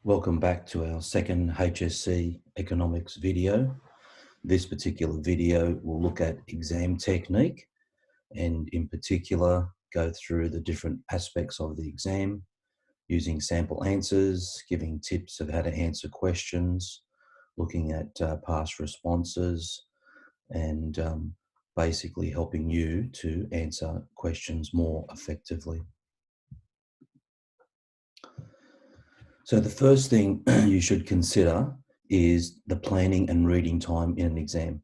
Welcome back to our second HSC economics video. This particular video will look at exam technique and in particular go through the different aspects of the exam using sample answers, giving tips of how to answer questions, looking at past responses and basically helping you to answer questions more effectively. So the first thing you should consider is the planning and reading time in an exam.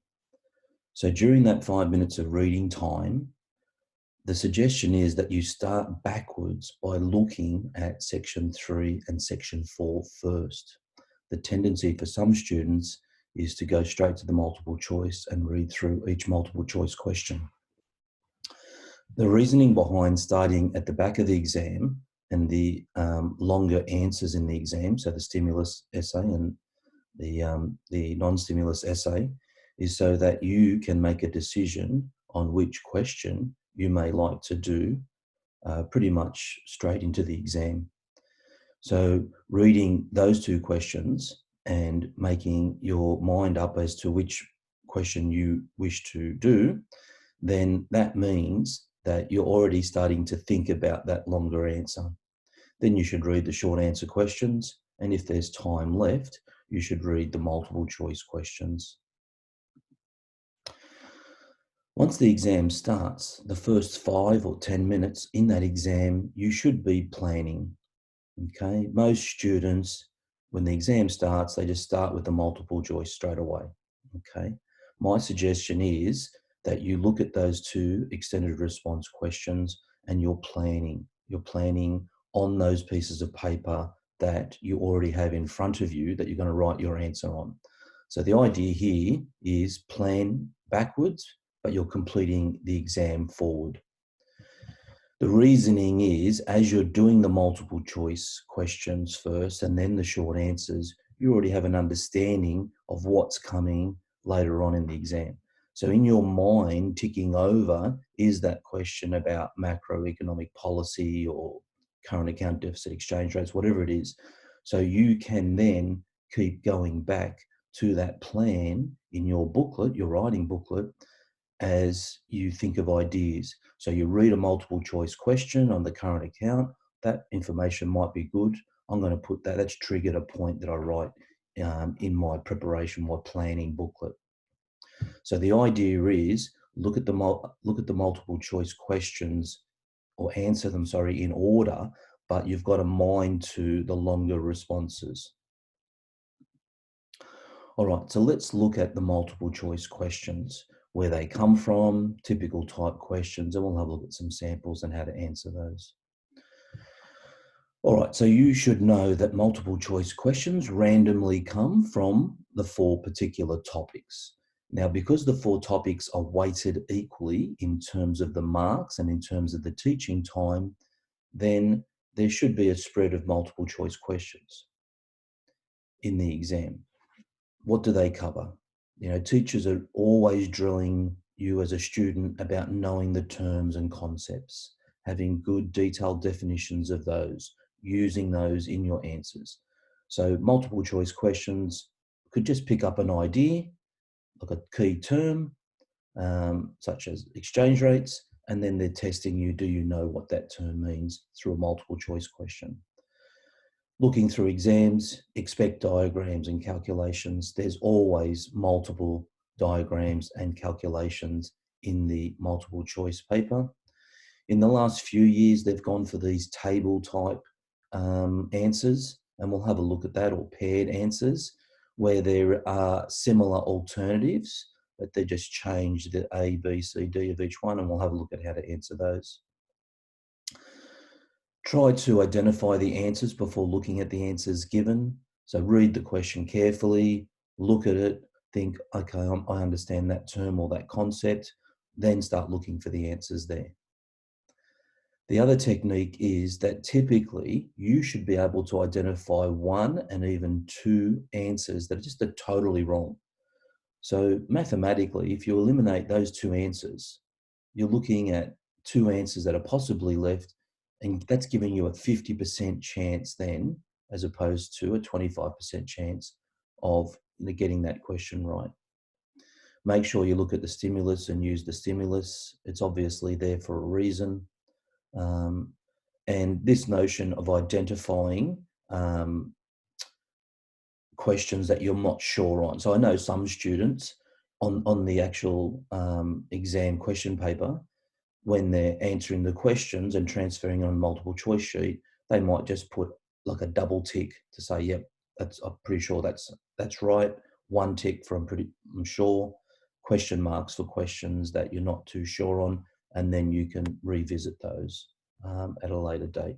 So during that 5 minutes of reading time, the suggestion is that you start backwards by looking at section 3 and section 4 first. The tendency for some students is to go straight to the multiple choice and read through each multiple choice question. The reasoning behind starting at the back of the exam and the longer answers in the exam, so the stimulus essay and the non-stimulus essay, is so that you can make a decision on which question you may like to do pretty much straight into the exam. So reading those two questions and making your mind up as to which question you wish to do, then that means that you're already starting to think about that longer answer. Then you should read the short answer questions, and if there's time left, you should read the multiple choice questions. Once the exam starts, the first 5 or 10 minutes in that exam, you should be planning. Okay, most students, when the exam starts, they just start with the multiple choice straight away. Okay, my suggestion is that you look at those two extended response questions and you're planning. You're planning on those pieces of paper that you already have in front of you that you're going to write your answer on. So the idea here is plan backwards, but you're completing the exam forward. The reasoning is, as you're doing the multiple choice questions first and then the short answers, you already have an understanding of what's coming later on in the exam. So in your mind, ticking over is that question about macroeconomic policy or current account deficit exchange rates, whatever it is. So you can then keep going back to that plan in your booklet, your writing booklet, as you think of ideas. So you read a multiple choice question on the current account, that information might be good. I'm going to put that, that's triggered a point that I write in my preparation, my planning booklet. So the idea is look at the multiple choice questions or answer them, in order, but you've got a mind to the longer responses. All right, so let's look at the multiple choice questions, where they come from, typical type questions, and we'll have a look at some samples and how to answer those. All right, so you should know that multiple choice questions randomly come from the 4 particular topics. Now, because the 4 topics are weighted equally in terms of the marks and in terms of the teaching time, then there should be a spread of multiple choice questions in the exam. What do they cover? You know, teachers are always drilling you as a student about knowing the terms and concepts, having good detailed definitions of those, using those in your answers. So multiple choice questions could just pick up an idea, like a key term, such as exchange rates, and then they're testing you, do you know what that term means, through a multiple choice question. Looking through exams, expect diagrams and calculations. There's always multiple diagrams and calculations in the multiple choice paper. In the last few years, they've gone for these table type answers, and we'll have a look at that, or paired answers, where there are similar alternatives, but they just change the A, B, C, D of each one, and we'll have a look at how to answer those. Try to identify the answers before looking at the answers given. So read the question carefully, look at it, think, okay, I understand that term or that concept, then start looking for the answers there. The other technique is that typically you should be able to identify 1 and even 2 answers that are just totally wrong. So mathematically, if you eliminate those 2 answers, you're looking at 2 answers that are possibly left, and that's giving you a 50% chance then as opposed to a 25% chance of getting that question right. Make sure you look at the stimulus and use the stimulus. It's obviously there for a reason. And this notion of identifying questions that you're not sure on. So I know some students on the actual exam question paper, when they're answering the questions and transferring on a multiple choice sheet, they might just put like a double tick to say, yep, I'm pretty sure that's right. One tick for I'm sure. Question marks for questions that you're not too sure on, and then you can revisit those at a later date.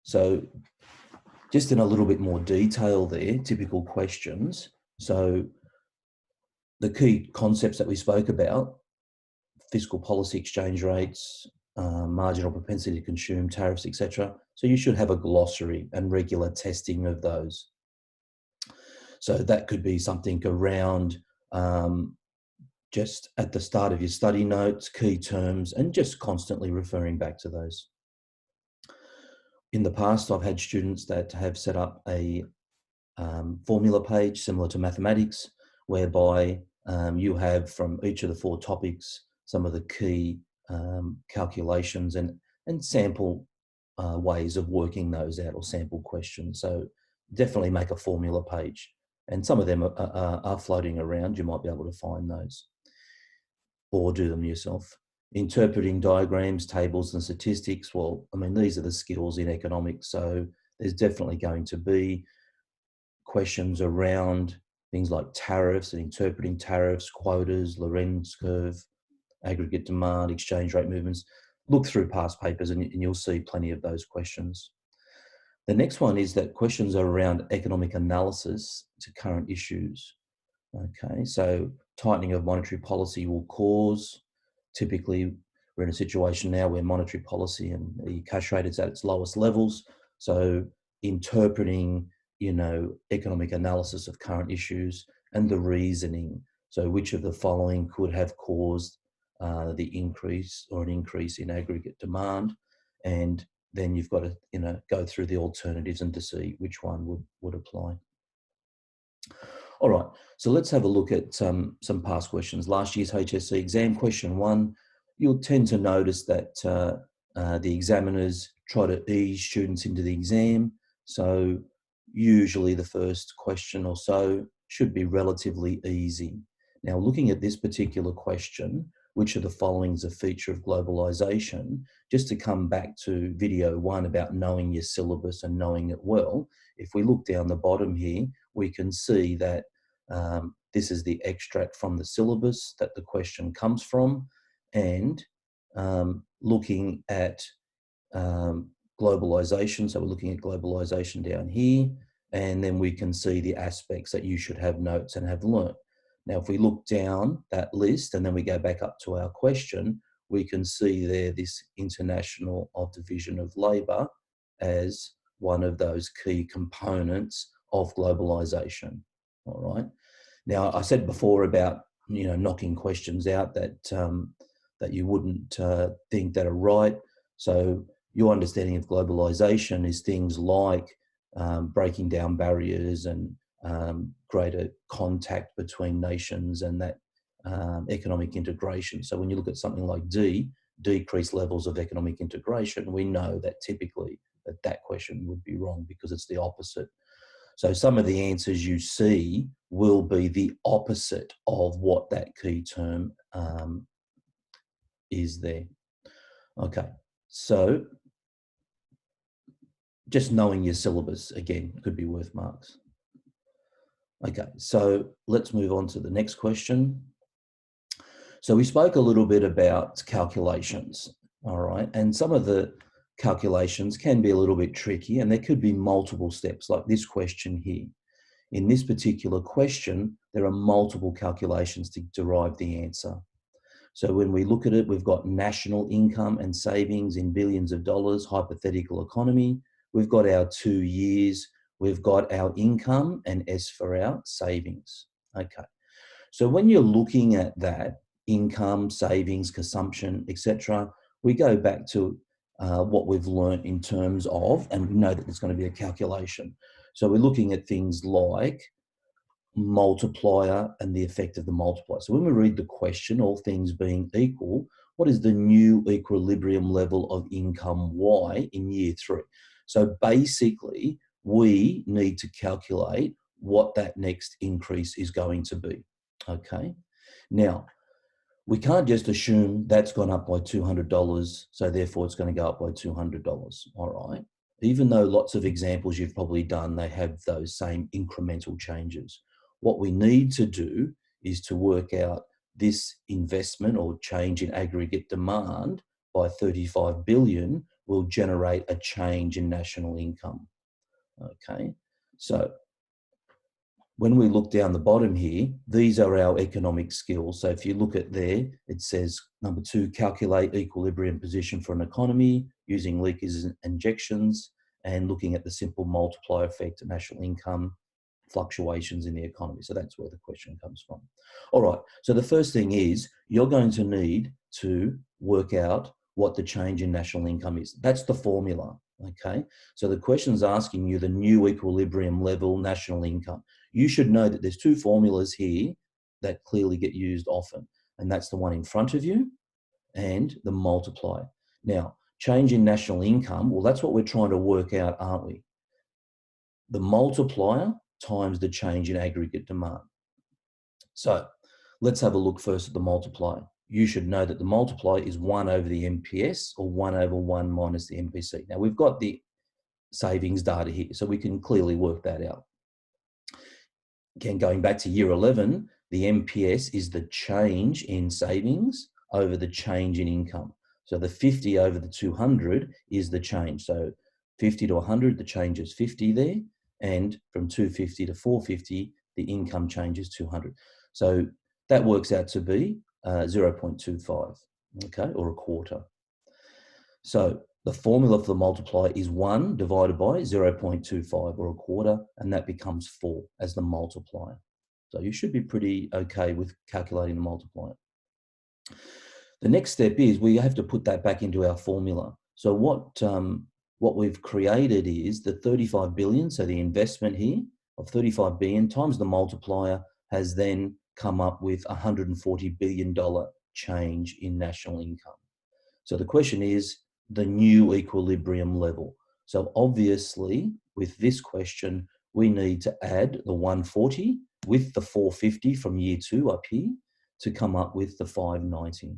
So just in a little bit more detail there, typical questions. So the key concepts that we spoke about: fiscal policy, exchange rates, marginal propensity to consume, tariffs, etc. So you should have a glossary and regular testing of those. So that could be something around just at the start of your study notes, key terms, and just constantly referring back to those. In the past, I've had students that have set up a formula page similar to mathematics, whereby you have from each of the 4 topics some of the key calculations and sample ways of working those out, or sample questions. So definitely make a formula page, and some of them are floating around. You might be able to find those or do them yourself. Interpreting diagrams, tables, and statistics. Well, I mean, these are the skills in economics, so there's definitely going to be questions around things like tariffs and interpreting tariffs, quotas, Lorenz curve, aggregate demand, exchange rate movements. Look through past papers and you'll see plenty of those questions. The next one is that questions are around economic analysis to current issues. Okay, so tightening of monetary policy will cause, typically we're in a situation now where monetary policy and the cash rate is at its lowest levels. So interpreting, economic analysis of current issues and the reasoning. So which of the following could have caused the increase or an increase in aggregate demand? And then you've got to, go through the alternatives and to see which one would apply. All right, so let's have a look at some past questions. Last year's HSC exam, question 1, you'll tend to notice that the examiners try to ease students into the exam. So usually the first question or so should be relatively easy. Now, looking at this particular question, which of the following is a feature of globalization, just to come back to video 1 about knowing your syllabus and knowing it well, if we look down the bottom here, we can see that this is the extract from the syllabus that the question comes from, and looking at globalization. So we're looking at globalization down here, and then we can see the aspects that you should have notes and have learnt. Now, if we look down that list and then we go back up to our question, we can see there this International of Division of Labour as one of those key components of globalization. All right. Now, I said before about knocking questions out that that you wouldn't think that are right. So your understanding of globalization is things like breaking down barriers and greater contact between nations and that economic integration. So when you look at something like decreased levels of economic integration, we know that typically that question would be wrong because it's the opposite. So some of the answers you see will be the opposite of what that key term is there. Okay, so just knowing your syllabus, again, could be worth marks. Okay, so let's move on to the next question. So we spoke a little bit about calculations, all right? And some of the calculations can be a little bit tricky, and there could be multiple steps, like this question here. In this particular question, there are multiple calculations to derive the answer. So when we look at it, we've got national income and savings in billions of dollars, hypothetical economy. We've got our 2 years. We've got our income and S for our savings. Okay. So when you're looking at that, income, savings, consumption, etc., we go back to what we've learnt in terms of, and we know that there's going to be a calculation. So we're looking at things like multiplier and the effect of the multiplier. So when we read the question, all things being equal, what is the new equilibrium level of income Y in year 3? So basically, we need to calculate what that next increase is going to be, okay? Now, we can't just assume that's gone up by $200, so therefore it's going to go up by $200, all right? Even though lots of examples you've probably done, they have those same incremental changes. What we need to do is to work out this investment or change in aggregate demand by 35 billion will generate a change in national income, okay? So when we look down the bottom here, these are our economic skills. So if you look at there, it says number 2, calculate equilibrium position for an economy using leakage and injections and looking at the simple multiplier effect of national income fluctuations in the economy. So that's where the question comes from. All right, so the first thing is you're going to need to work out what the change in national income is. That's the formula, okay? So the question's asking you the new equilibrium level national income. You should know that there's 2 formulas here that clearly get used often, and that's the one in front of you and the multiplier. Now, change in national income, well, that's what we're trying to work out, aren't we? The multiplier times the change in aggregate demand. So let's have a look first at the multiplier. You should know that the multiplier is 1 over the MPS or 1 over 1 minus the MPC. Now we've got the savings data here, so we can clearly work that out. Again, going back to year 11, the MPS is the change in savings over the change in income. So the 50 over the 200 is the change. So 50 to 100, the change is 50 there. And from 250 to 450, the income changes 200. So that works out to be 0.25, okay, or a quarter. So the formula for the multiplier is 1 divided by 0.25 or a quarter, and that becomes 4 as the multiplier. So you should be pretty okay with calculating the multiplier. The next step is we have to put that back into our formula. So what we've created is the 35 billion, so the investment here of 35 billion times the multiplier has then come up with $140 billion change in national income. So the question is the new equilibrium level. So obviously with this question, we need to add the 140 with the 450 from year 2 up here to come up with the 590.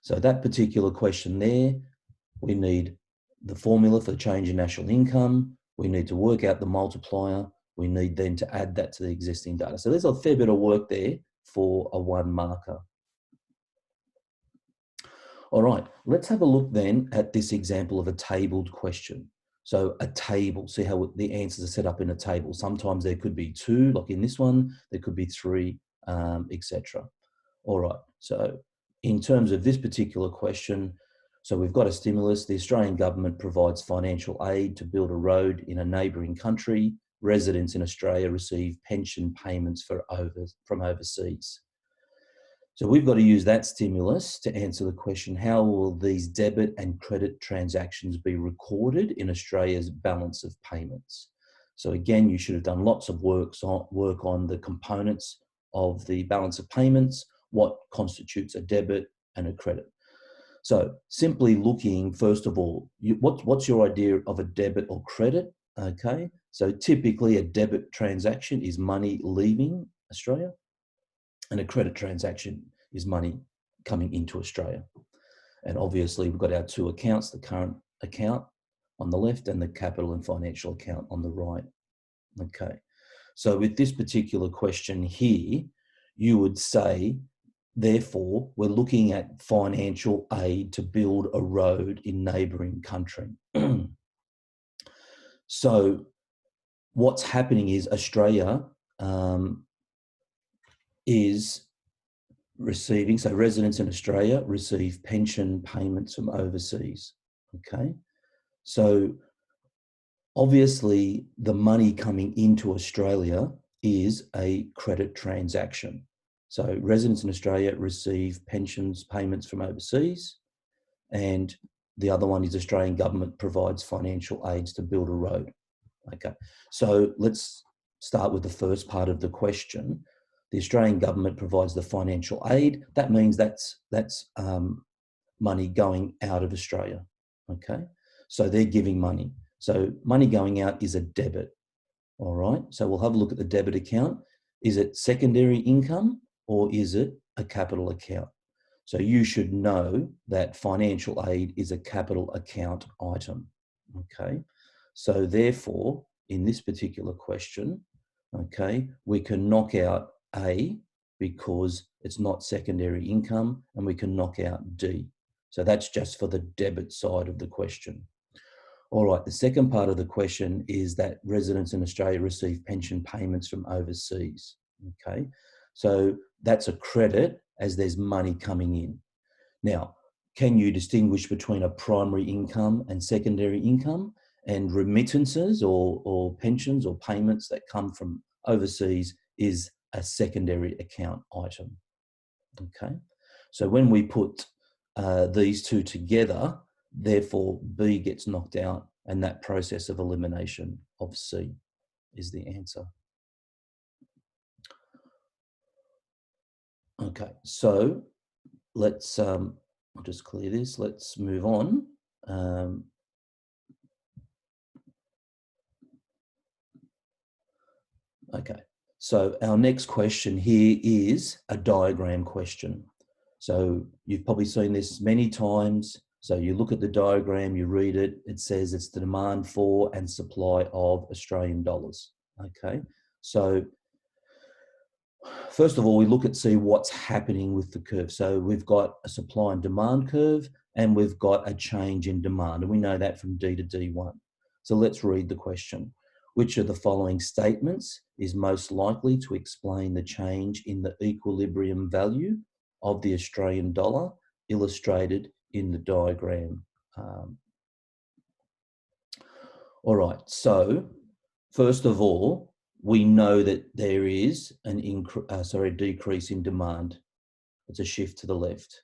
So that particular question there, we need the formula for the change in national income. We need to work out the multiplier. We need then to add that to the existing data. So there's a fair bit of work there for a 1 marker. All right, let's have a look then at this example of a tabled question. So a table, see how the answers are set up in a table. Sometimes there could be 2, like in this one, there could be 3, etc. All right, so in terms of this particular question, so we've got a stimulus. The Australian government provides financial aid to build a road in a neighbouring country. Residents in Australia receive pension payments from overseas. So we've got to use that stimulus to answer the question, how will these debit and credit transactions be recorded in Australia's balance of payments? So again, you should have done lots of work on the components of the balance of payments, what constitutes a debit and a credit. So simply looking, first of all, what's your idea of a debit or credit? Okay, so typically a debit transaction is money leaving Australia, and a credit transaction is money coming into Australia. And obviously we've got our 2 accounts, the current account on the left and the capital and financial account on the right. Okay, so with this particular question here, you would say, therefore, we're looking at financial aid to build a road in neighbouring country. So what's happening is Australia is receiving, so residents in Australia receive pension payments from overseas, okay? So obviously the money coming into Australia is a credit transaction. So residents in Australia receive pensions payments from overseas, and The other one is Australian government provides financial aids to build a road. Okay, so let's start with the first part of the question. The Australian government provides the financial aid. That means that's money going out of Australia. Okay, so they're giving money. So money going out is a debit. All right, so we'll have a look at the debit account. Is it secondary income or is it a capital account? So you should know that financial aid is a capital account item. Okay, so therefore, in this particular question, okay, we can knock out A because it's not secondary income, and we can knock out D. So that's just for the debit side of the question. All right, the second part of the question is that residents in Australia receive pension payments from overseas. Okay, so that's a credit as there's money coming in. Now, can you distinguish between a primary income and secondary income? And remittances or pensions or payments that come from overseas is a secondary account item. Okay, so when we put these two together, therefore B gets knocked out, and that process of elimination of C is the answer. Okay, so let's, I'll just clear this, let's move on. Okay, so our next question here is a diagram question. So you've probably seen this many times. So you look at the diagram, you read it, it says it's the demand for and supply of Australian dollars. Okay, so first of all, we look at see what's happening with the curve. So we've got a supply and demand curve, and we've got a change in demand, and we know that from D to D1. So let's read the question. Which of the following statements is most likely to explain the change in the equilibrium value of the Australian dollar illustrated in the diagram? All right, so first of all, we know that there is an decrease in demand. It's a shift to the left.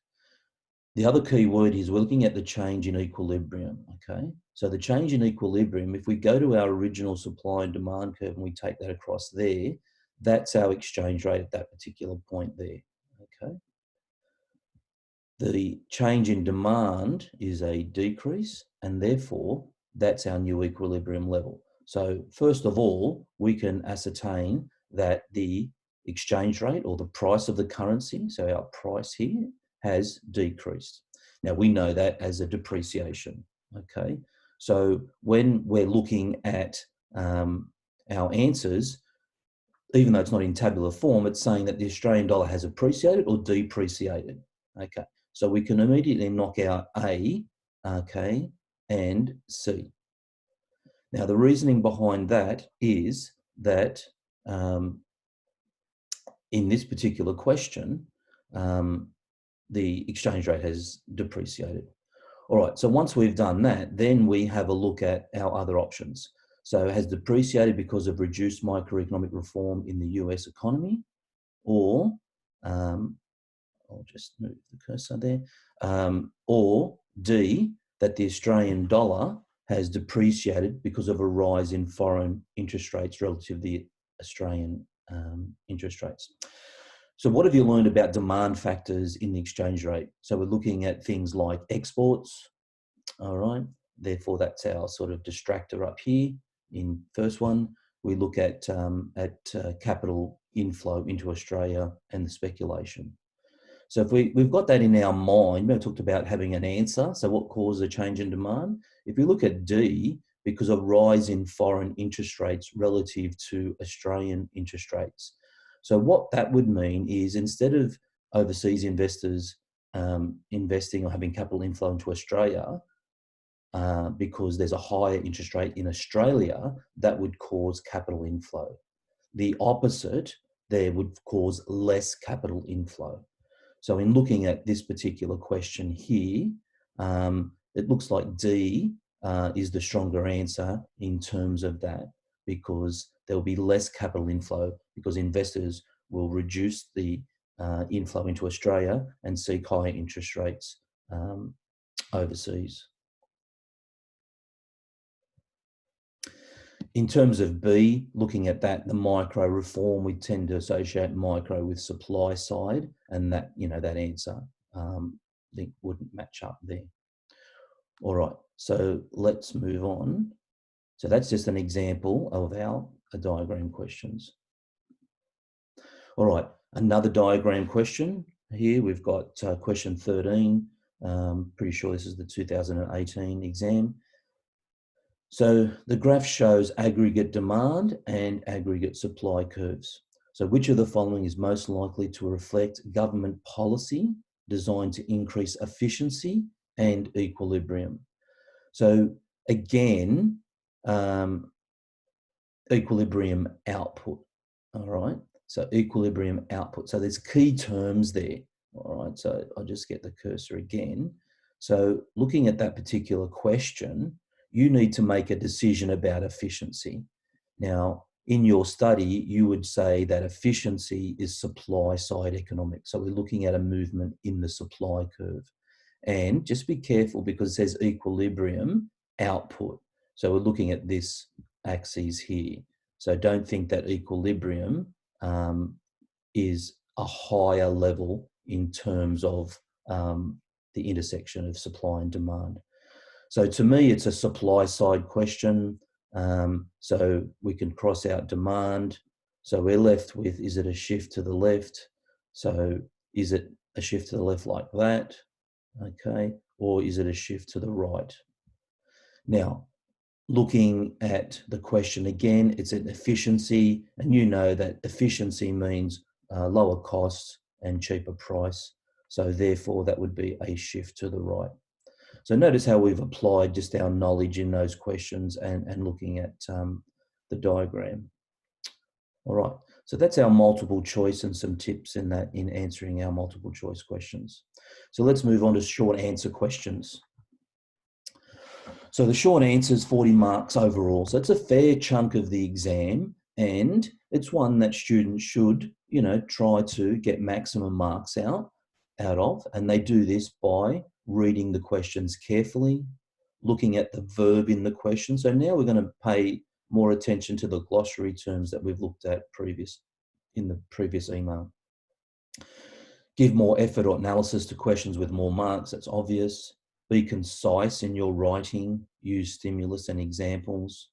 The other key word is we're looking at the change in equilibrium, okay? So the change in equilibrium, if we go to our original supply and demand curve and we take that across there, that's our exchange rate at that particular point there, okay? The change in demand is a decrease, and therefore that's our new equilibrium level. So first of all, we can ascertain that the exchange rate or the price of the currency, so our price here, has decreased. Now we know that as a depreciation, okay? So when we're looking at our answers, even though it's not in tabular form, it's saying that the Australian dollar has appreciated or depreciated, okay? So we can immediately knock out A, okay, and C. Now the reasoning behind that is that in this particular question, the exchange rate has depreciated. All right, so once we've done that, then we have a look at our other options. So it has depreciated because of reduced microeconomic reform in the US economy, or I'll just move the cursor there, or D, that the Australian dollar has depreciated because of a rise in foreign interest rates relative to the Australian interest rates. So what have you learned about demand factors in the exchange rate? So we're looking at things like exports, all right? Therefore, that's our sort of distractor up here in first one. We look at capital inflow into Australia and the speculation. So if we've got that in our mind, we talked about having an answer. So what causes a change in demand? If we look at D, because of rise in foreign interest rates relative to Australian interest rates. So what that would mean is instead of overseas investors investing or having capital inflow into Australia, because there's a higher interest rate in Australia, that would cause capital inflow. The opposite there would cause less capital inflow. So in looking at this particular question here, it looks like D is the stronger answer in terms of that, because there will be less capital inflow because investors will reduce the inflow into Australia and seek higher interest rates overseas. In terms of B, looking at that, the micro reform, we tend to associate micro with supply side, and that, that answer wouldn't match up there. All right, so let's move on. So that's just an example of our diagram questions. All right, another diagram question here. We've got question 13. Pretty sure this is the 2018 exam. So the graph shows aggregate demand and aggregate supply curves. So which of the following is most likely to reflect government policy designed to increase efficiency and equilibrium? So again, equilibrium output, all right? So equilibrium output. So there's key terms there, all right? So I'll just get the cursor again. So looking at that particular question, you need to make a decision about efficiency. Now, in your study, you would say that efficiency is supply side economics. So we're looking at a movement in the supply curve. And just be careful because it says equilibrium output. So we're looking at this axis here. So don't think that equilibrium is a higher level in terms of the intersection of supply and demand. So to me, it's a supply side question. So we can cross out demand. So we're left with, is it a shift to the left? So is it a shift to the left like that? Okay. Or is it a shift to the right? Now, looking at the question again, it's an efficiency, and you know that efficiency means lower costs and cheaper price. So therefore, that would be a shift to the right. So notice how we've applied just our knowledge in those questions and looking at the diagram. All right, so that's our multiple choice and some tips in answering our multiple choice questions. So let's move on to short answer questions. So the short answer is 40 marks overall. So it's a fair chunk of the exam, and it's one that students should, try to get maximum marks out of. And they do this by reading the questions carefully, looking at the verb in the question. So now we're going to pay more attention to the glossary terms that we've looked at in the previous email. Give more effort or analysis to questions with more marks, that's obvious. Be concise in your writing, use stimulus and examples.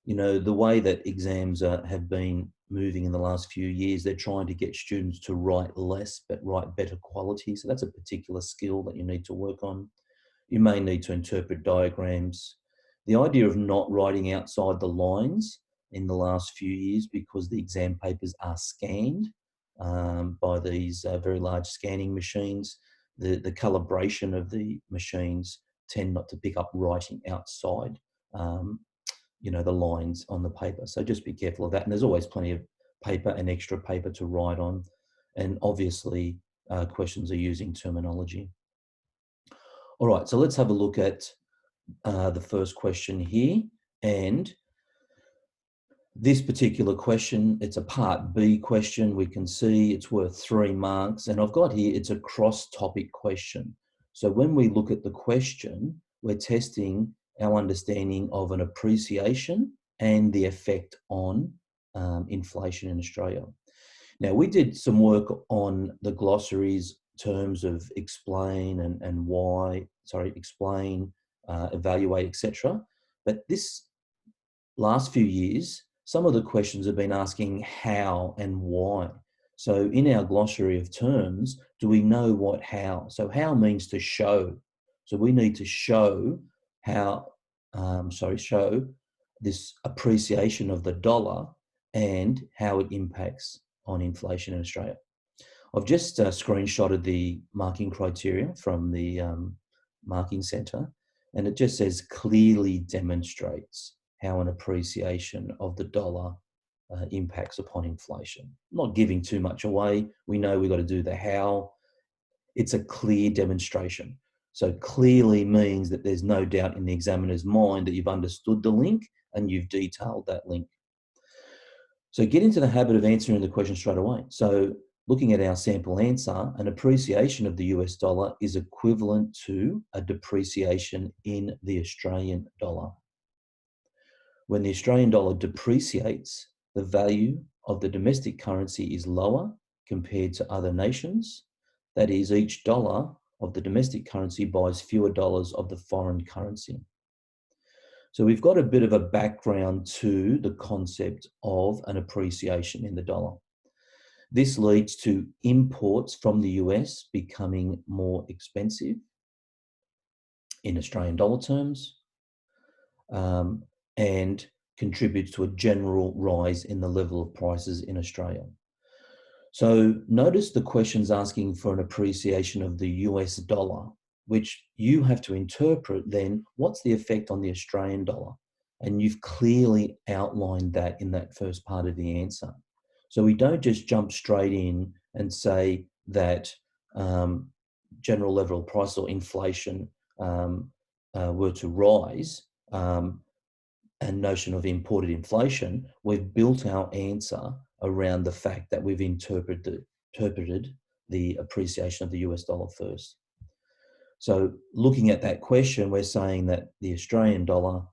The way that exams have been moving in the last few years, they're trying to get students to write less, but write better quality. So that's a particular skill that you need to work on. You may need to interpret diagrams. The idea of not writing outside the lines in the last few years, because the exam papers are scanned by these very large scanning machines, the calibration of the machines tend not to pick up writing outside the lines on the paper. So just be careful of that. And there's always plenty of paper and extra paper to write on. And obviously, questions are using terminology. All right, so let's have a look at the first question here. And this particular question, it's a part B question. We can see it's worth 3 marks. And I've got here, it's a cross-topic question. So when we look at the question, we're testing our understanding of an appreciation and the effect on inflation in Australia. Now, we did some work on the glossaries terms of explain and why, explain, evaluate, etc. But this last few years, some of the questions have been asking how and why. So in our glossary of terms, do we know what how? So how means to show. So we need to show how, show this appreciation of the dollar and how it impacts on inflation in Australia. I've just screenshotted the marking criteria from the marking centre, and it just says clearly demonstrates how an appreciation of the dollar impacts upon inflation. I'm not giving too much away. We know we've got to do the how. It's a clear demonstration. So clearly means that there's no doubt in the examiner's mind that you've understood the link and you've detailed that link. So get into the habit of answering the question straight away. So looking at our sample answer, an appreciation of the US dollar is equivalent to a depreciation in the Australian dollar. When the Australian dollar depreciates, the value of the domestic currency is lower compared to other nations. That is, each dollar of the domestic currency buys fewer dollars of the foreign currency. So we've got a bit of a background to the concept of an appreciation in the dollar. This leads to imports from the US becoming more expensive in Australian dollar terms, and contributes to a general rise in the level of prices in Australia. So notice the question's asking for an appreciation of the US dollar, which you have to interpret then what's the effect on the Australian dollar? And you've clearly outlined that in that first part of the answer. So we don't just jump straight in and say that general level of price or inflation were to rise, and notion of imported inflation. We've built our answer around the fact that we've interpreted the appreciation of the US dollar first. So looking at that question, we're saying that the Australian dollar,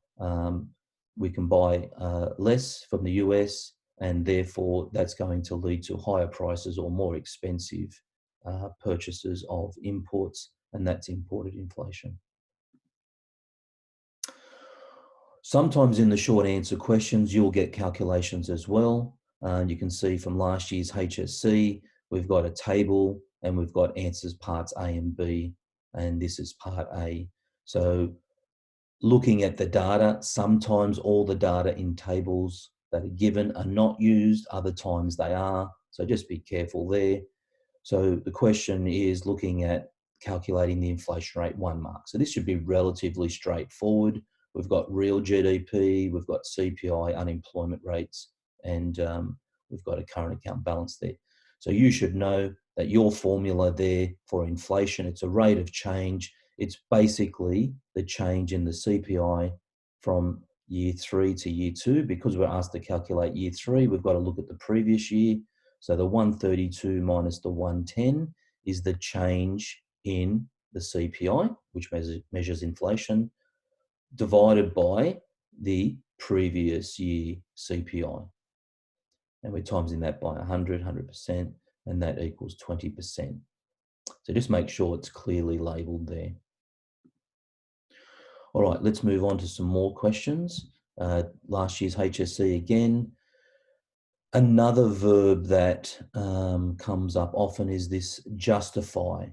we can buy less from the US, and therefore that's going to lead to higher prices or more expensive purchases of imports, and that's imported inflation. Sometimes in the short answer questions, you'll get calculations as well. You can see from last year's HSC, we've got a table and we've got answers parts A and B, and this is part A. So looking at the data, sometimes all the data in tables that are given are not used, other times they are. So just be careful there. So the question is looking at calculating the inflation rate 1 mark. So this should be relatively straightforward. We've got real GDP, we've got CPI, unemployment rates, and we've got a current account balance there. So you should know that your formula there for inflation, it's a rate of change. It's basically the change in the CPI from year 3 to year 2. Because we're asked to calculate year 3, we've got to look at the previous year. So the 132 minus the 110 is the change in the CPI, which measures inflation, divided by the previous year CPI. And we're timesing that by 100%, and that equals 20%. So just make sure it's clearly labelled there. All right, let's move on to some more questions. Last year's HSC again. Another verb that comes up often is this justify.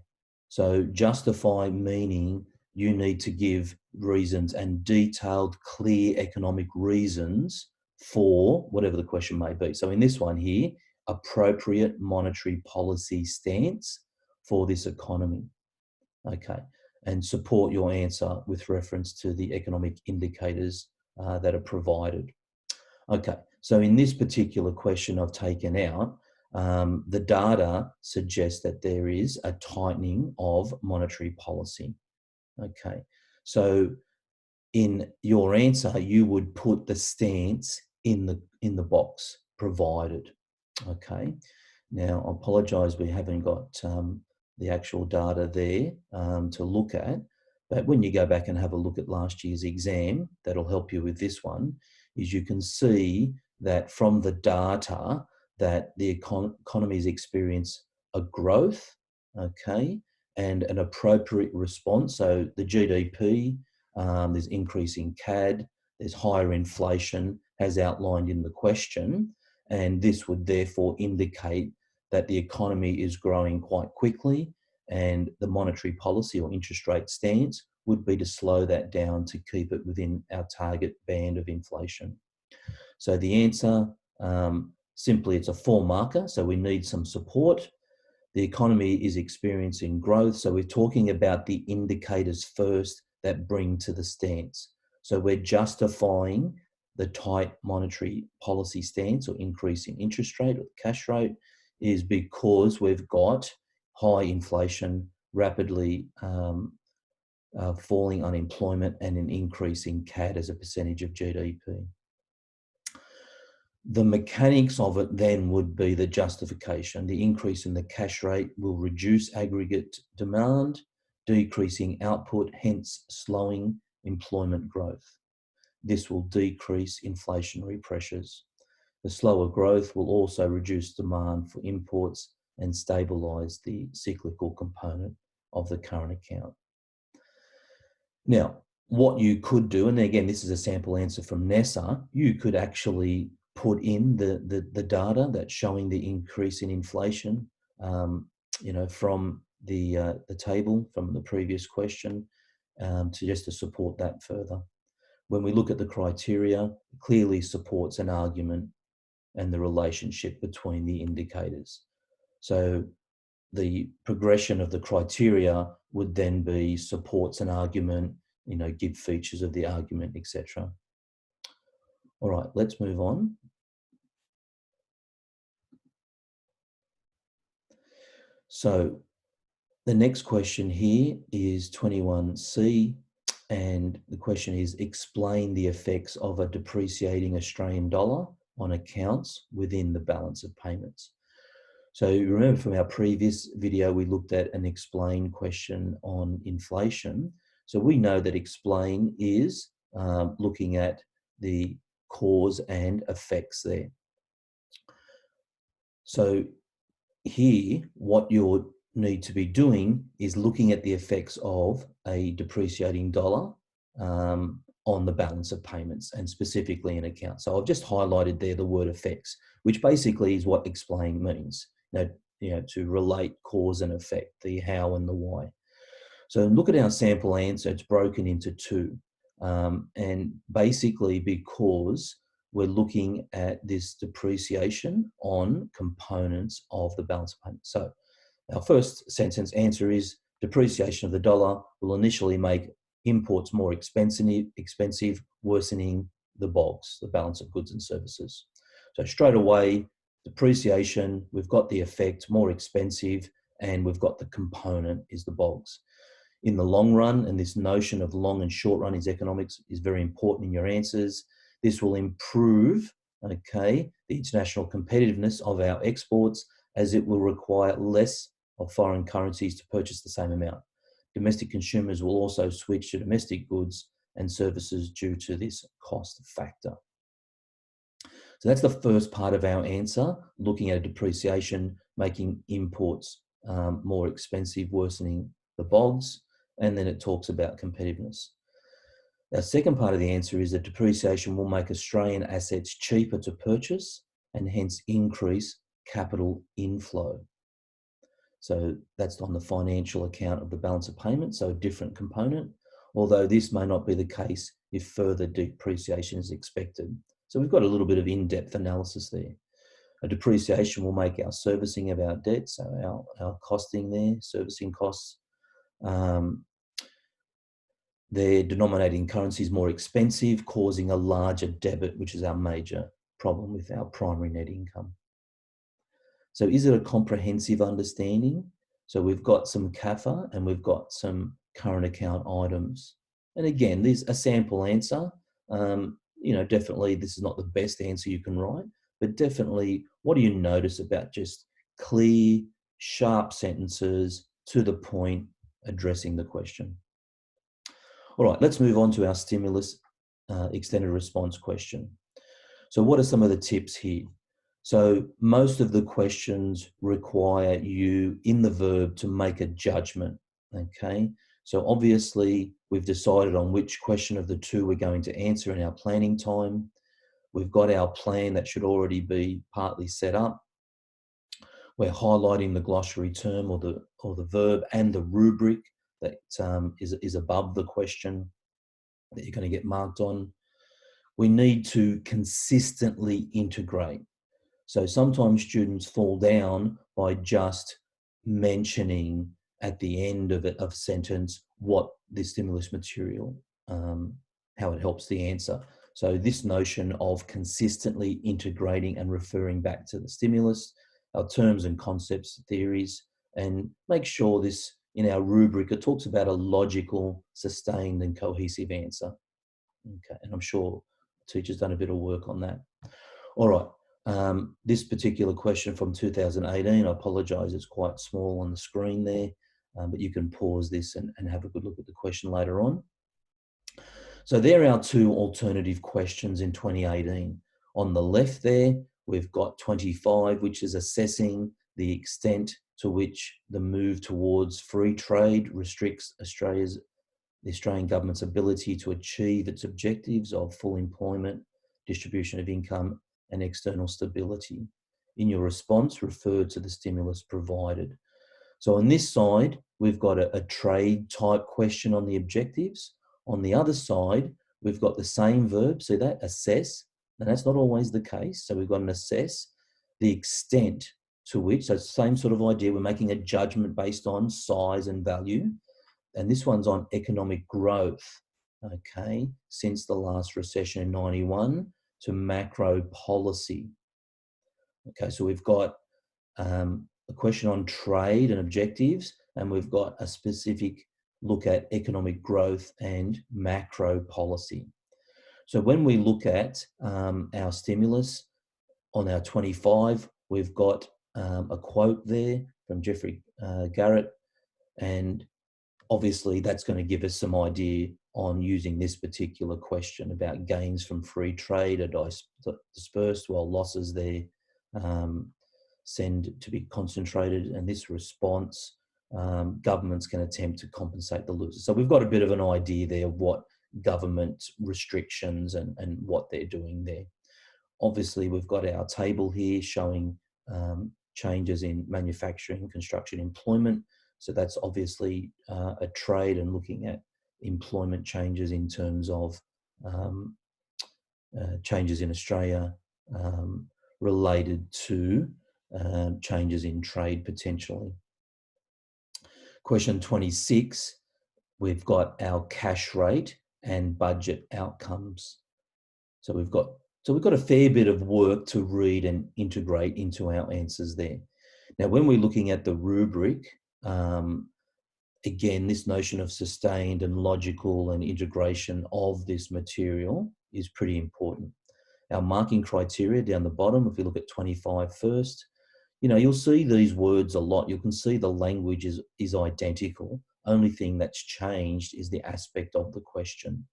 So justify meaning you need to give reasons and detailed, clear economic reasons for whatever the question may be. So in this one here, appropriate monetary policy stance for this economy. Okay, and support your answer with reference to the economic indicators that are provided. Okay, so in this particular question I've taken out, the data suggests that there is a tightening of monetary policy. Okay, so in your answer, you would put the stance in the box provided. Okay, now I apologise we haven't got the actual data there to look at, but when you go back and have a look at last year's exam, that'll help you with this one, is you can see that from the data that the economies experience a growth, okay, and an appropriate response. So the GDP, there's increasing CAD, there's higher inflation as outlined in the question, and this would therefore indicate that the economy is growing quite quickly, and the monetary policy or interest rate stance would be to slow that down to keep it within our target band of inflation. So the answer, simply it's a 4 marker, so we need some support. The economy is experiencing growth, so we're talking about the indicators first that bring to the stance. So we're justifying the tight monetary policy stance or increasing interest rate or cash rate is because we've got high inflation, rapidly falling unemployment, and an increase in CAD as a percentage of GDP. The mechanics of it then would be the justification. The increase in the cash rate will reduce aggregate demand, decreasing output, hence slowing employment growth. This will decrease inflationary pressures. The slower growth will also reduce demand for imports and stabilise the cyclical component of the current account. Now, what you could do, and again, this is a sample answer from NESA, you could actually put in the data that's showing the increase in inflation, from the table from the previous question, to support that further. When we look at the criteria, it clearly supports an argument and the relationship between the indicators. So the progression of the criteria would then be supports an argument, give features of the argument, etc. All right, let's move on. So the next question here is 21C, and the question is explain the effects of a depreciating Australian dollar on accounts within the balance of payments. So you remember from our previous video, we looked at an explain question on inflation. So we know that explain is looking at the cause and effects there. So here, what you need to be doing is looking at the effects of a depreciating dollar on the balance of payments and specifically in accounts. So I've just highlighted there the word effects, which basically is what explain means. To relate cause and effect, the how and the why. So look at our sample answer, it's broken into two. And basically because we're looking at this depreciation on components of the balance of payments. So our first sentence answer is depreciation of the dollar will initially make imports more expensive, worsening the BOGS, the balance of goods and services. So straight away, depreciation, we've got the effect, more expensive, and we've got the component is the BOGS. In the long run, and this notion of long and short run is economics is very important in your answers. This will improve, the international competitiveness of our exports, as it will require less of foreign currencies to purchase the same amount. Domestic consumers will also switch to domestic goods and services due to this cost factor. So that's the first part of our answer, looking at a depreciation, making imports more expensive, worsening the BOGS, and then it talks about competitiveness. Our second part of the answer is that depreciation will make Australian assets cheaper to purchase and hence increase capital inflow. So that's on the financial account of the balance of payments, so a different component, although this may not be the case if further depreciation is expected. So we've got a little bit of in-depth analysis there. A depreciation will make our servicing of our debt, so our costing there, servicing costs, their denominating currencies more expensive, causing a larger debit, which is our major problem with our primary net income. So is it a comprehensive understanding? So we've got some CAFA and we've got some current account items. And again, there's a sample answer. Definitely this is not the best answer you can write, but definitely what do you notice about just clear, sharp sentences to the point, addressing the question? All right, let's move on to our stimulus extended response question. So what are some of the tips here? So most of the questions require you in the verb to make a judgment, okay? So obviously we've decided on which question of the two we're going to answer in our planning time. We've got our plan that should already be partly set up. We're highlighting the glossary term or the verb and the rubric that is above the question that you're going to get marked on. We need to consistently integrate. So sometimes students fall down by just mentioning at the end of a sentence what the stimulus material, how it helps the answer. So this notion of consistently integrating and referring back to the stimulus, our terms and concepts, theories, and make sure this in our rubric, it talks about a logical, sustained and cohesive answer. Okay, and I'm sure teachers done a bit of work on that. All right, this particular question from 2018, I apologise, it's quite small on the screen there, but you can pause this and have a good look at the question later on. So there are our two alternative questions in 2018. On the left there, we've got 25, which is assessing the extent to which the move towards free trade restricts the Australian government's ability to achieve its objectives of full employment, distribution of income, and external stability. In your response, refer to the stimulus provided. So on this side, we've got a trade type question on the objectives. On the other side, we've got the same verb, see that, assess, and that's not always the case. So we've got an assess, the extent to which, so it's the same sort of idea, we're making a judgment based on size and value. And this one's on economic growth, okay, since the last recession in 91 to macro policy. Okay, so we've got a question on trade and objectives, and we've got a specific look at economic growth and macro policy. So when we look at our stimulus on our 25, we've got a quote there from Geoffrey Garrett, and obviously that's going to give us some idea on using this particular question about gains from free trade are dispersed while losses there send to be concentrated, and this response, governments can attempt to compensate the losers. So we've got a bit of an idea there of what government restrictions and what they're doing there. Obviously, we've got our table here showing changes in manufacturing, construction, employment. So that's obviously a trade and looking at employment changes in terms of changes in Australia related to changes in trade potentially. Question 26, we've got our cash rate and budget outcomes. So we've got a fair bit of work to read and integrate into our answers there. Now, when we're looking at the rubric, again, this notion of sustained and logical and integration of this material is pretty important. Our marking criteria down the bottom, if we look at 25 first, you know, you'll see these words a lot. You can see the language is identical. Only thing that's changed is the aspect of the question.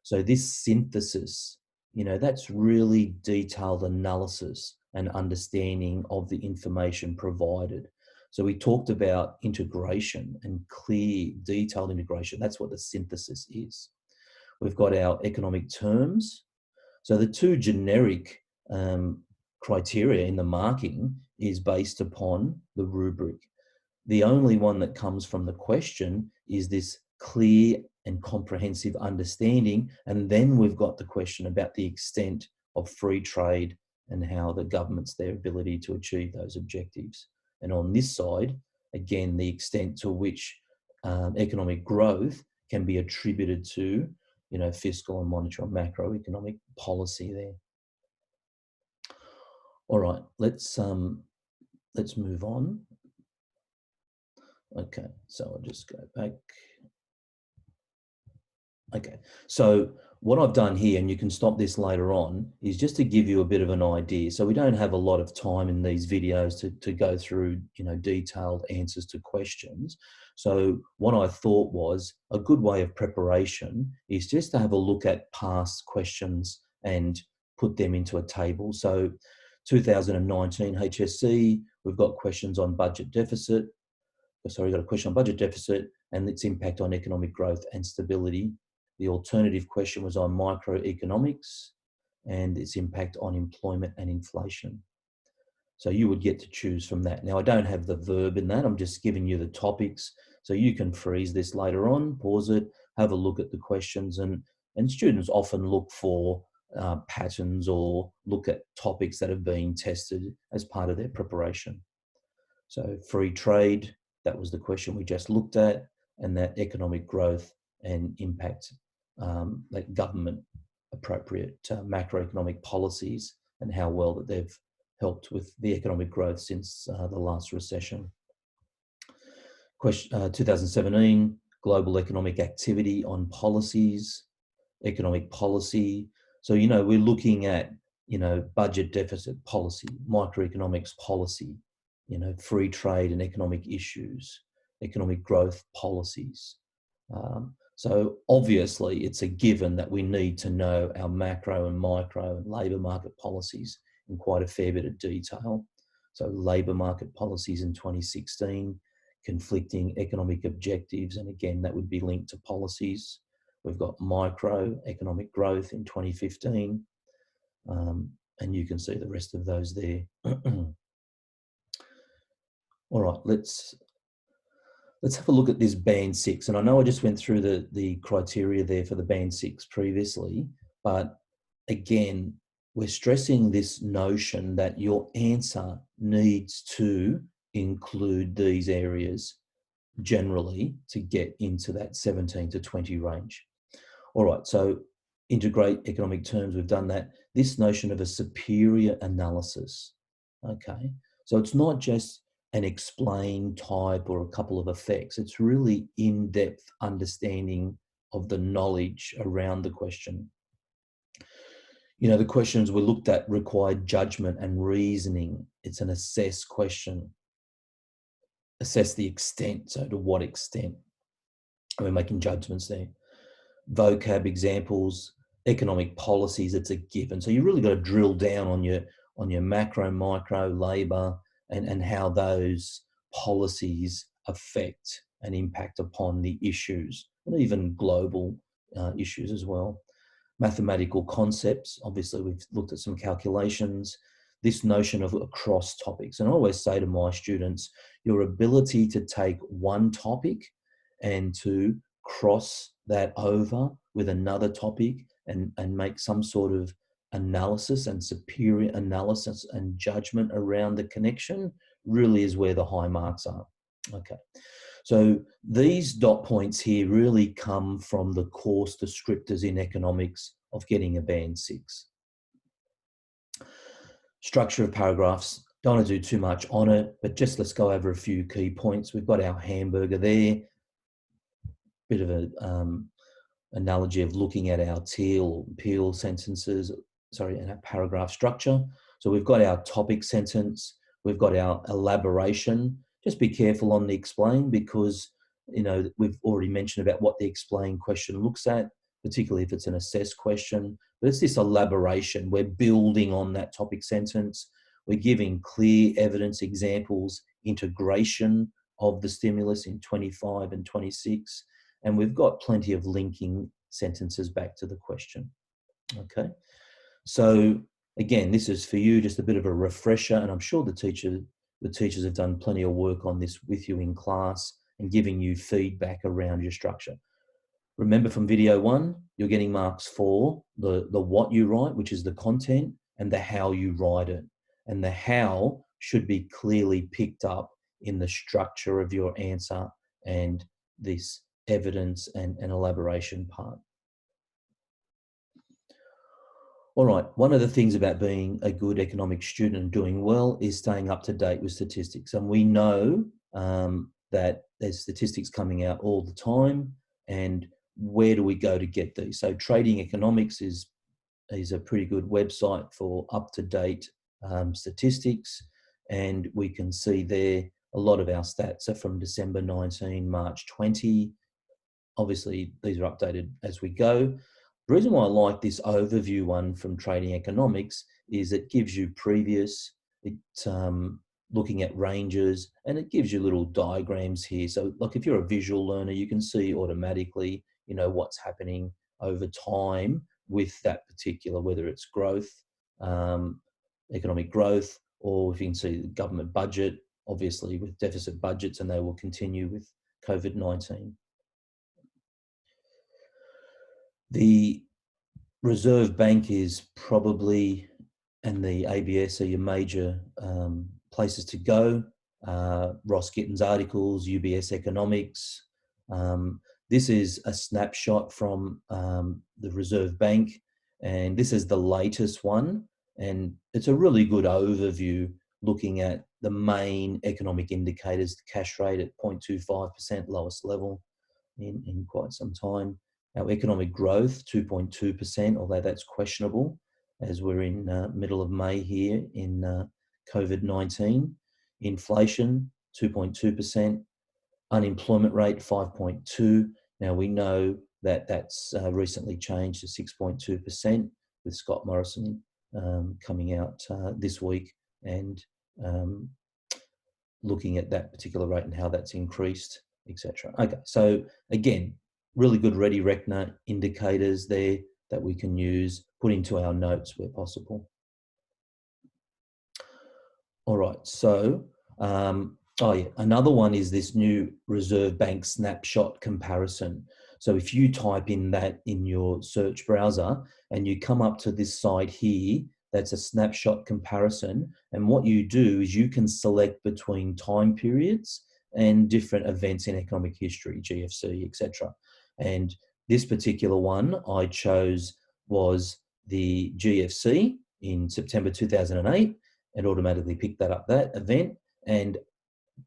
So this synthesis, you know, that's really detailed analysis and understanding of the information provided. So we talked about integration and clear, detailed integration. That's what the synthesis is. We've got our economic terms. So the two generic criteria in the marking is based upon the rubric. The only one that comes from the question is this clear and comprehensive understanding. And then we've got the question about the extent of free trade and how the government's their ability to achieve those objectives. And on this side, again, the extent to which economic growth can be attributed to, you know, fiscal and monetary or macroeconomic policy there. All right, let's move on. Okay, so I'll just go back. Okay, so what I've done here, and you can stop this later on, is just to give you a bit of an idea. So we don't have a lot of time in these videos to go through, you know, detailed answers to questions. So what I thought was a good way of preparation is just to have a look at past questions and put them into a table. So 2019 HSC, we've got questions on budget deficit. Sorry, we've got a question on budget deficit and its impact on economic growth and stability. The alternative question was on microeconomics and its impact on employment and inflation. So you would get to choose from that. Now, I don't have the verb in that. I'm just giving you the topics. So you can freeze this later on, pause it, have a look at the questions. And students often look for patterns or look at topics that have been tested as part of their preparation. So free trade, that was the question we just looked at, and that economic growth and impact, like government appropriate macroeconomic policies and how well that they've helped with the economic growth since the last recession. Question 2017, global economic activity on policies, economic policy. So, you know, we're looking at, you know, budget deficit policy, microeconomics policy, you know, free trade and economic issues, economic growth policies. So obviously it's a given that we need to know our macro and micro and labour market policies in quite a fair bit of detail. So labour market policies in 2016, conflicting economic objectives, and again, that would be linked to policies. We've got micro economic growth in 2015, and you can see the rest of those there. All right, let's have a look at this band 6. And I know I just went through the criteria there for the band 6 previously, but again, we're stressing this notion that your answer needs to include these areas generally to get into that 17 to 20 range. All right, so integrate economic terms, we've done that. This notion of a superior analysis, okay? So it's not just an explain type or a couple of effects. It's really in-depth understanding of the knowledge around the question. You know, the questions we looked at required judgment and reasoning. It's an assess question. Assess the extent, so to what extent. We're making judgments there. Vocab examples, economic policies, it's a given. So you really got to drill down on your macro, micro, labour, and how those policies affect and impact upon the issues, and even global issues as well. Mathematical concepts, obviously we've looked at some calculations, this notion of across topics. And I always say to my students, your ability to take one topic and to cross that over with another topic and make some sort of analysis and superior analysis and judgment around the connection really is where the high marks are. Okay. So these dot points here really come from the course descriptors in economics of getting a band 6. Structure of paragraphs, don't want to do too much on it, but just let's go over a few key points. We've got our hamburger there, bit of a analogy of looking at our peel sentences, and our paragraph structure. So we've got our topic sentence, we've got our elaboration. Just be careful on the explain because, you know, we've already mentioned about what the explain question looks at, particularly if it's an assess question, but it's this elaboration. We're building on that topic sentence. We're giving clear evidence, examples, integration of the stimulus in 25 and 26. And we've got plenty of linking sentences back to the question. Okay. So again, this is for you, just a bit of a refresher, and I'm sure the teachers have done plenty of work on this with you in class and giving you feedback around your structure. Remember from video 1, you're getting marks for the what you write, which is the content, and the how you write it. And the how should be clearly picked up in the structure of your answer and this evidence and elaboration part. All right, one of the things about being a good economic student and doing well is staying up to date with statistics. And we know that there's statistics coming out all the time, and where do we go to get these? So Trading Economics is a pretty good website for up-to-date statistics, and we can see there a lot of our stats are from December 19, March 20. Obviously, these are updated as we go. The reason why I like this overview one from Trading Economics is it gives you previous, looking at ranges, and it gives you little diagrams here. So like if you're a visual learner, you can see automatically, you know, what's happening over time with that particular, whether it's growth, economic growth, or if you can see the government budget, obviously with deficit budgets, and they will continue with COVID-19. The Reserve Bank is probably, and the ABS are your major places to go. Ross Gittins articles, UBS Economics. This is a snapshot from the Reserve Bank, and this is the latest one. And it's a really good overview looking at the main economic indicators, the cash rate at 0.25%, lowest level in quite some time. Our economic growth, 2.2%, although that's questionable as we're in middle of May here in COVID-19. Inflation, 2.2%. Unemployment rate, 5.2%. Now we know that's recently changed to 6.2% with Scott Morrison coming out this week and looking at that particular rate and how that's increased, etc. Okay, so again, really good ready reckoner indicators there that we can use, put into our notes where possible. All right, so, oh yeah, another one is this new Reserve Bank snapshot comparison. So if you type in that in your search browser and you come up to this site here, that's a snapshot comparison. And what you do is you can select between time periods and different events in economic history, GFC, etc. And this particular one I chose was the GFC in September 2008. It automatically picked that event. And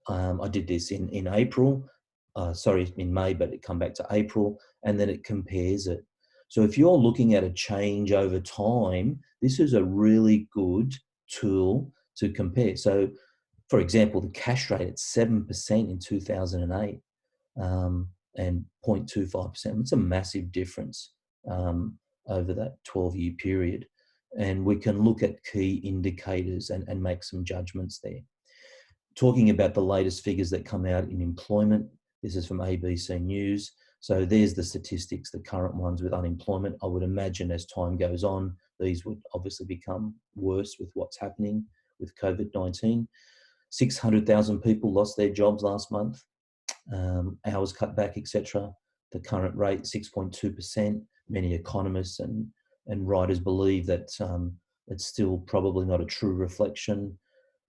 I did this in April, in May, but it come back to April, and then it compares it. So if you're looking at a change over time, this is a really good tool to compare. So for example, the cash rate at 7% in 2008 and 0.25%, it's a massive difference over that 12-year period. And we can look at key indicators and make some judgments there. Talking about the latest figures that come out in employment, this is from ABC News. So there's the statistics, the current ones with unemployment. I would imagine as time goes on, these would obviously become worse with what's happening with COVID-19. 600,000 people lost their jobs last month, hours cut back, etc. The current rate, 6.2%. Many economists and writers believe that it's still probably not a true reflection.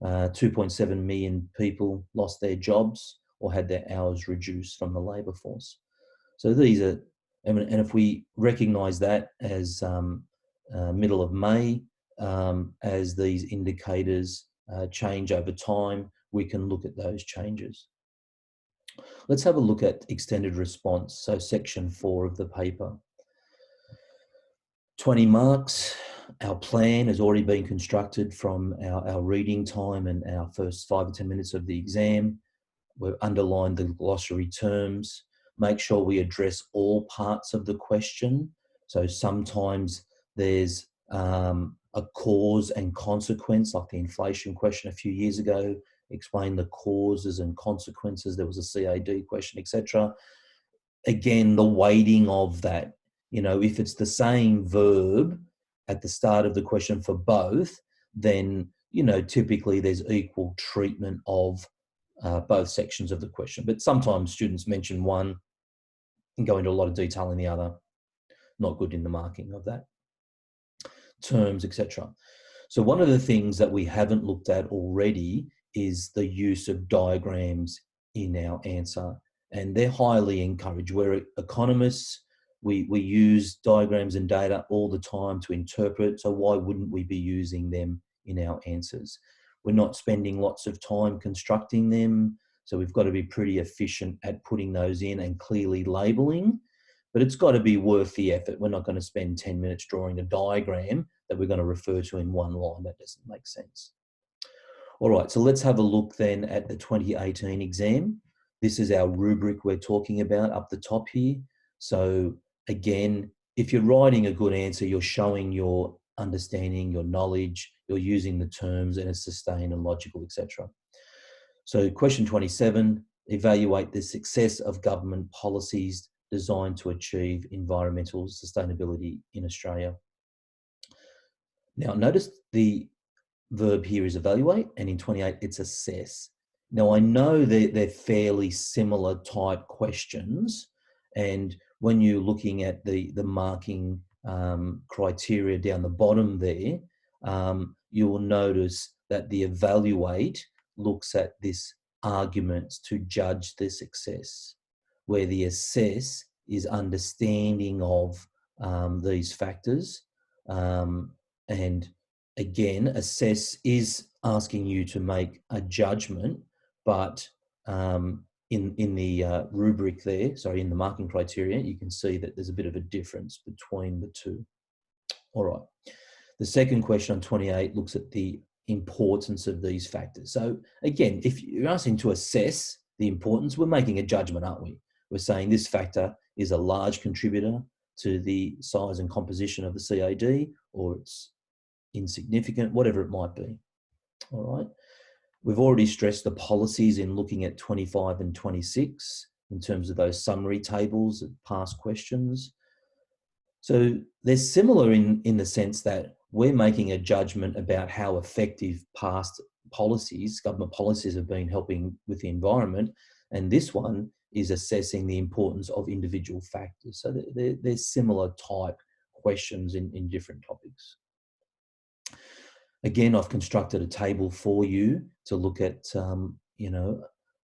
2.7 million people lost their jobs or had their hours reduced from the labour force. So these are, and if we recognise that as middle of May, as these indicators change over time, we can look at those changes. Let's have a look at extended response, so section 4 of the paper. 20 marks. Our plan has already been constructed from our reading time and our first 5 or 10 minutes of the exam. We've underlined the glossary terms. Make sure we address all parts of the question. So sometimes there's a cause and consequence, like the inflation question a few years ago, explain the causes and consequences. There was a CAD question, etc. Again, the weighting of that. You know, if it's the same verb at the start of the question for both, then, you know, typically there's equal treatment of both sections of the question. But sometimes students mention one and go into a lot of detail in the other. Not good in the marking of that. Terms, etc. So one of the things that we haven't looked at already is the use of diagrams in our answer. And they're highly encouraged. We're economists. We use diagrams and data all the time to interpret, so why wouldn't we be using them in our answers? We're not spending lots of time constructing them, so we've got to be pretty efficient at putting those in and clearly labelling, but it's got to be worth the effort. We're not going to spend 10 minutes drawing a diagram that we're going to refer to in one line. That doesn't make sense. All right, so let's have a look then at the 2018 exam. This is our rubric we're talking about up the top here. So again, if you're writing a good answer, you're showing your understanding, your knowledge, you're using the terms, and it's sustained and logical, etc. So question 27, evaluate the success of government policies designed to achieve environmental sustainability in Australia. Now, notice the verb here is evaluate, and in 28, it's assess. Now, I know they're fairly similar type questions, and when you're looking at the marking criteria down the bottom there, you will notice that the evaluate looks at this arguments to judge the success, where the assess is understanding of these factors. And again, assess is asking you to make a judgment, but in the rubric there, sorry, in the marking criteria, you can see that there's a bit of a difference between the two. All right. The second question on 28 looks at the importance of these factors. So again, if you're asking to assess the importance, we're making a judgment, aren't we? We're saying this factor is a large contributor to the size and composition of the CAD, or it's insignificant, whatever it might be. All right. We've already stressed the policies in looking at 25 and 26 in terms of those summary tables of past questions. So they're similar in the sense that we're making a judgment about how effective past policies, government policies, have been helping with the environment. And this one is assessing the importance of individual factors. So they're similar type questions in different topics. Again, I've constructed a table for you to look at,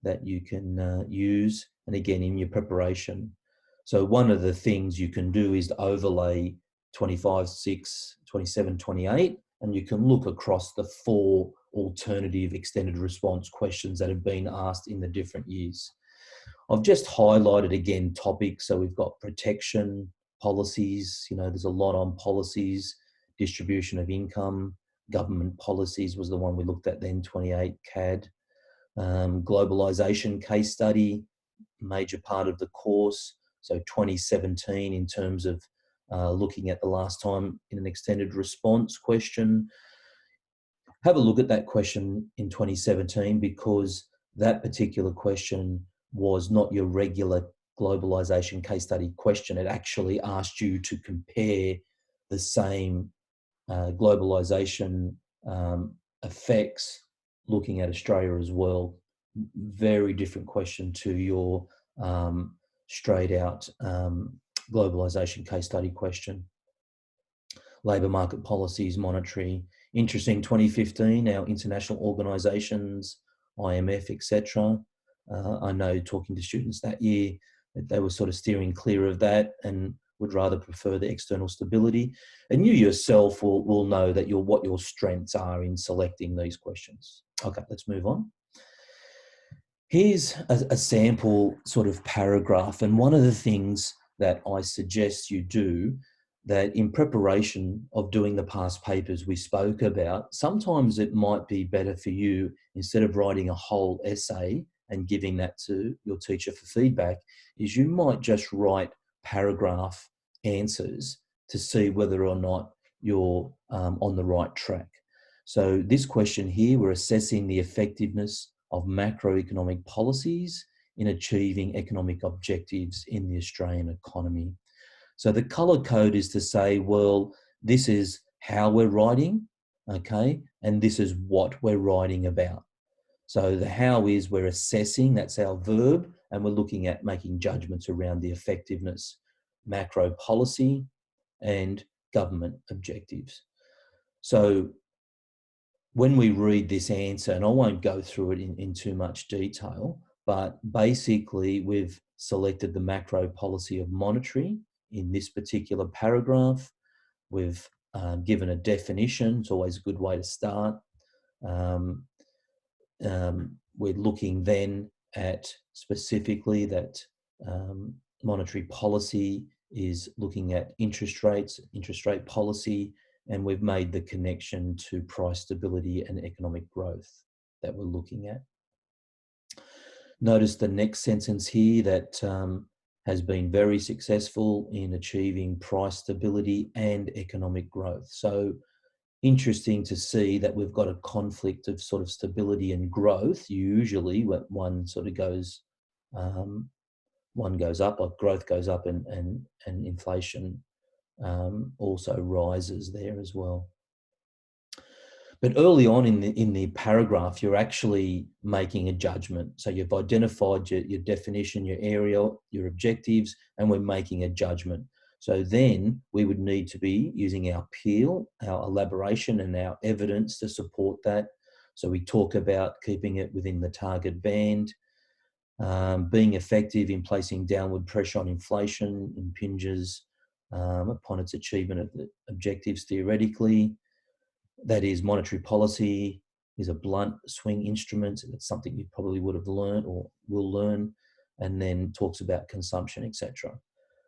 that you can use, and again, in your preparation. So one of the things you can do is to overlay 25, 6, 27, 28, and you can look across the 4 alternative extended response questions that have been asked in the different years. I've just highlighted again topics. So we've got protection, policies, there's a lot on policies, distribution of income, government policies was the one we looked at then, 28 CAD, globalization case study, major part of the course. So 2017 in terms of looking at the last time in an extended response question. Have a look at that question in 2017 because that particular question was not your regular globalization case study question. It actually asked you to compare the same globalization effects looking at Australia as well. Very different question to your straight out globalization case study question. Labour market policies, monetary. Interesting, 2015, our international organisations, IMF, etc. I know talking to students that year, they were sort of steering clear of that and would rather prefer the external stability. And you yourself will know that what your strengths are in selecting these questions. Okay, let's move on. Here's a sample sort of paragraph. And one of the things that I suggest you do, that in preparation of doing the past papers we spoke about, sometimes it might be better for you, instead of writing a whole essay and giving that to your teacher for feedback, is you might just write paragraph answers to see whether or not you're on the right track. So this question here, we're assessing the effectiveness of macroeconomic policies in achieving economic objectives in the Australian economy. So the colour code is to say, well, this is how we're writing, okay, and this is what we're writing about. So the how is we're assessing, that's our verb, and we're looking at making judgments around the effectiveness, macro policy and government objectives. So when we read this answer, and I won't go through it in too much detail, but basically we've selected the macro policy of monetary in this particular paragraph. We've given a definition. It's always a good way to start. We're looking then at specifically that monetary policy is looking at interest rates, interest rate policy, and we've made the connection to price stability and economic growth that we're looking at. Notice the next sentence here that has been very successful in achieving price stability and economic growth. So interesting to see that we've got a conflict of sort of stability and growth. Usually when one sort of goes, one goes up, or growth goes up and inflation also rises there as well. But early on in the paragraph, you're actually making a judgment. So you've identified your definition, your area, your objectives, and we're making a judgment. So then we would need to be using our appeal, our elaboration and our evidence to support that. So we talk about keeping it within the target band, being effective in placing downward pressure on inflation impinges upon its achievement of the objectives theoretically. That is, monetary policy is a blunt swing instrument. That's something you probably would have learned or will learn, and then talks about consumption, etc.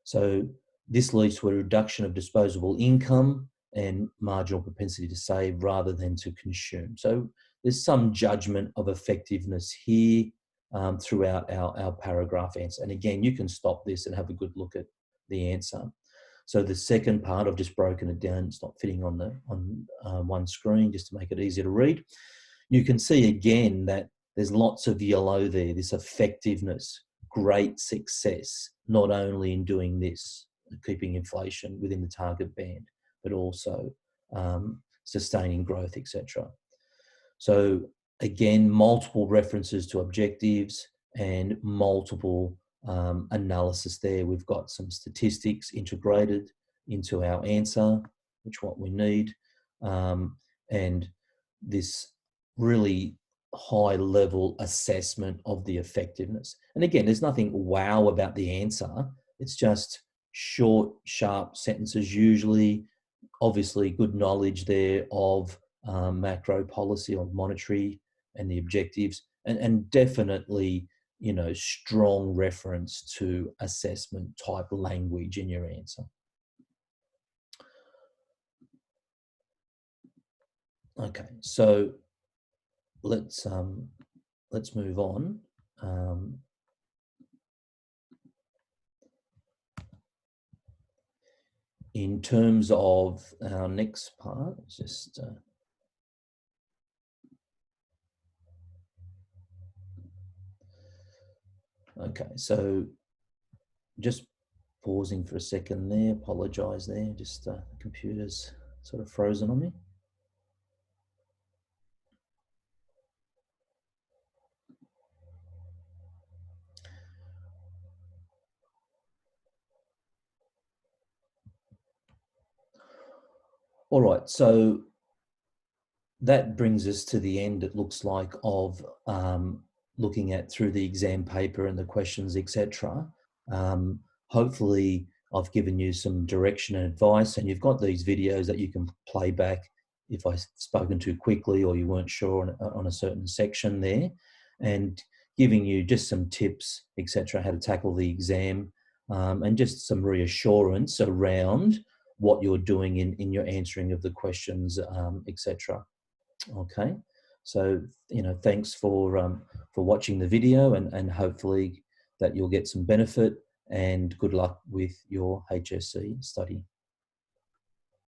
So this leads to a reduction of disposable income and marginal propensity to save rather than to consume. So there's some judgment of effectiveness here throughout our paragraph answer. And again, you can stop this and have a good look at the answer. So the second part, I've just broken it down. It's not fitting on one screen just to make it easier to read. You can see again that there's lots of yellow there, this effectiveness, great success, not only in doing this, keeping inflation within the target band, but also sustaining growth, etc. So again, multiple references to objectives and multiple analysis there. We've got some statistics integrated into our answer, which what we need, and this really high level assessment of the effectiveness. And again, there's nothing wow about the answer. It's just short, sharp sentences, usually, obviously good knowledge there of macro policy or monetary and the objectives, and definitely, you know, strong reference to assessment type language in your answer. Okay, so let's move on. In terms of our next part, just okay, so just pausing for a second there, apologize there, just the computer's sort of frozen on me. All right, so that brings us to the end, it looks like, of looking at through the exam paper and the questions, etc. Hopefully I've given you some direction and advice, and you've got these videos that you can play back if I've spoken too quickly or you weren't sure on a certain section there, and giving you just some tips, etc., how to tackle the exam, and just some reassurance around what you're doing in your answering of the questions, etc. Okay, so thanks for watching the video, and hopefully that you'll get some benefit, and good luck with your HSC study.